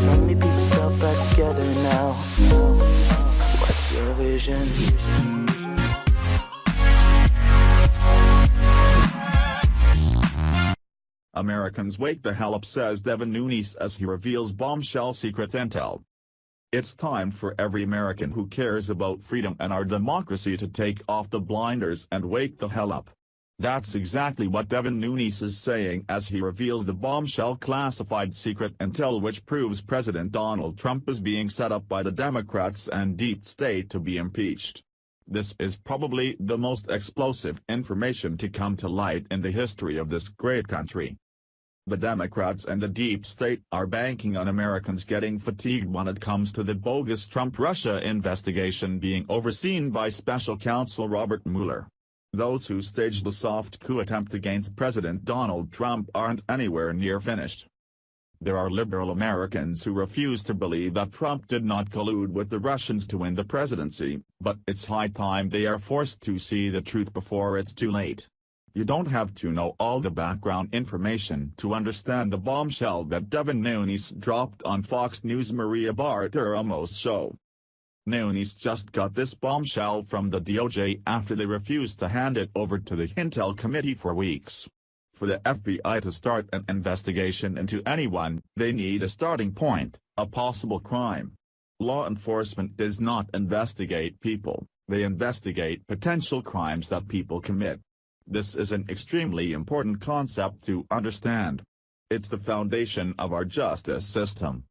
So let me piece yourself back together now. What's your vision? Americans wake the hell up, says Devin Nunes as he reveals bombshell secret intel. It's time for every American who cares about freedom and our democracy to take off the blinders and wake the hell up. That's exactly what Devin Nunes is saying as he reveals the bombshell classified secret intel which proves President Donald Trump is being set up by the Democrats and deep state to be impeached. This is probably the most explosive information to come to light in the history of this great country. The Democrats and the deep state are banking on Americans getting fatigued when it comes to the bogus Trump-Russia investigation being overseen by Special Counsel Robert Mueller. Those who staged the soft coup attempt against President Donald Trump aren't anywhere near finished. There are liberal Americans who refuse to believe that Trump did not collude with the Russians to win the presidency, but it's high time they are forced to see the truth before it's too late. You don't have to know all the background information to understand the bombshell that Devin Nunes dropped on Fox News' Maria Bartiromo's show. Nunes just got this bombshell from the DOJ after they refused to hand it over to the Intel Committee for weeks. For the FBI to start an investigation into anyone, they need a starting point, a possible crime. Law enforcement does not investigate people, they investigate potential crimes that people commit. This is an extremely important concept to understand. It's the foundation of our justice system.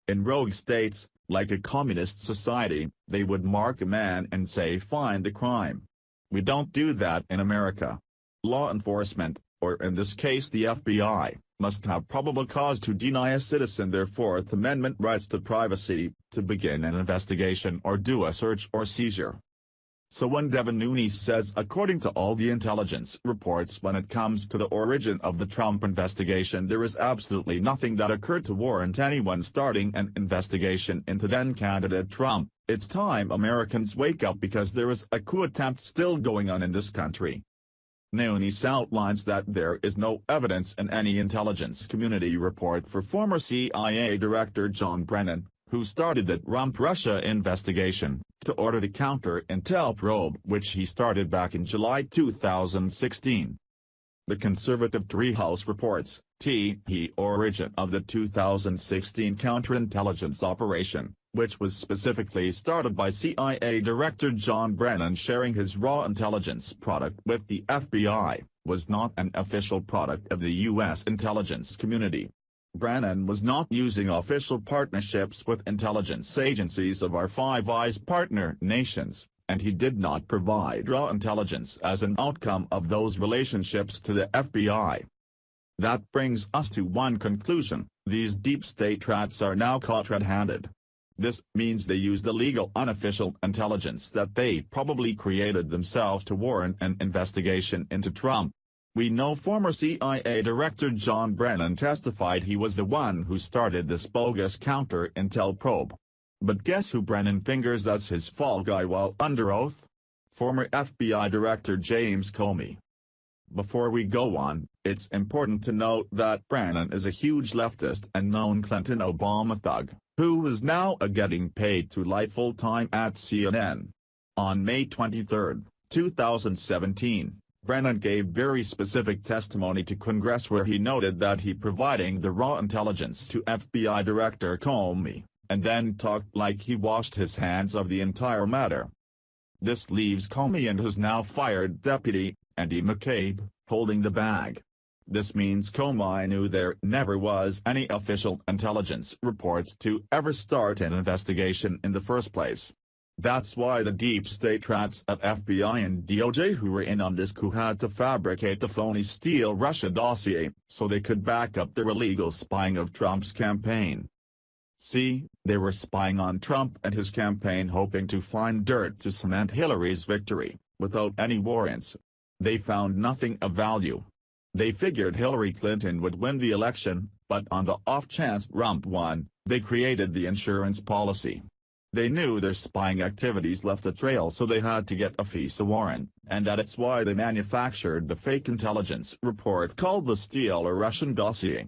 In rogue states, like a communist society, they would mark a man and say find the crime. We don't do that in America. Law enforcement, or in this case the FBI, must have probable cause to deny a citizen their Fourth Amendment rights to privacy, to begin an investigation or do a search or seizure. So when Devin Nunes says according to all the intelligence reports when it comes to the origin of the Trump investigation there is absolutely nothing that occurred to warrant anyone starting an investigation into then-candidate Trump, it's time Americans wake up because there is a coup attempt still going on in this country. Nunes outlines that there is no evidence in any intelligence community report for former CIA Director John Brennan, who started the Trump-Russia investigation, to order the counter-intel probe which he started back in July 2016. The conservative Treehouse reports, the origin of the 2016 counterintelligence operation, which was specifically started by CIA Director John Brennan sharing his raw intelligence product with the FBI, was not an official product of the U.S. intelligence community. Brennan was not using official partnerships with intelligence agencies of our Five Eyes partner nations, and he did not provide raw intelligence as an outcome of those relationships to the FBI. That brings us to one conclusion: these deep state rats are now caught red-handed. This means they used illegal unofficial intelligence that they probably created themselves to warrant an investigation into Trump. We know former CIA Director John Brennan testified he was the one who started this bogus counter-intel probe. But guess who Brennan fingers as his fall guy while under oath? Former FBI Director James Comey. Before we go on, it's important to note that Brennan is a huge leftist and known Clinton-Obama thug, who is now getting paid to lie full-time at CNN. On May 23, 2017, Brennan gave very specific testimony to Congress where he noted that he providing the raw intelligence to FBI Director Comey, and then talked like he washed his hands of the entire matter. This leaves Comey and his now fired deputy, Andy McCabe, holding the bag. This means Comey knew there never was any official intelligence reports to ever start an investigation in the first place. That's why the deep state rats at FBI and DOJ who were in on this coup had to fabricate the phony Steal Russia dossier, so they could back up their illegal spying of Trump's campaign. See, they were spying on Trump and his campaign hoping to find dirt to cement Hillary's victory, without any warrants. They found nothing of value. They figured Hillary Clinton would win the election, but on the off chance Trump won, they created the insurance policy. They knew their spying activities left a trail, so they had to get a FISA warrant, and that's why they manufactured the fake intelligence report called the Steal Russian dossier.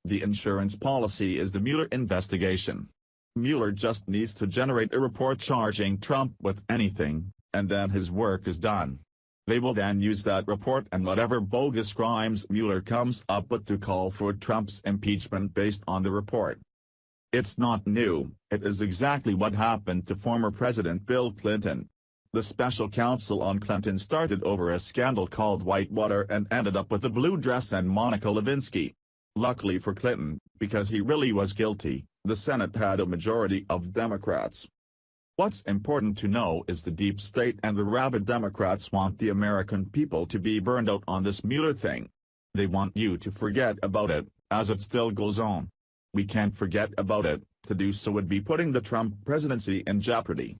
The insurance policy is the Mueller investigation. Mueller just needs to generate a report charging Trump with anything, and then his work is done. They will then use that report and whatever bogus crimes Mueller comes up with to call for Trump's impeachment based on the report. It's not new, it is exactly what happened to former President Bill Clinton. The special counsel on Clinton started over a scandal called Whitewater and ended up with a blue dress and Monica Lewinsky. Luckily for Clinton, because he really was guilty, the Senate had a majority of Democrats. What's important to know is the deep state and the rabid Democrats want the American people to be burned out on this Mueller thing. They want you to forget about it, as it still goes on. We can't forget about it. To do so would be putting the Trump presidency in jeopardy.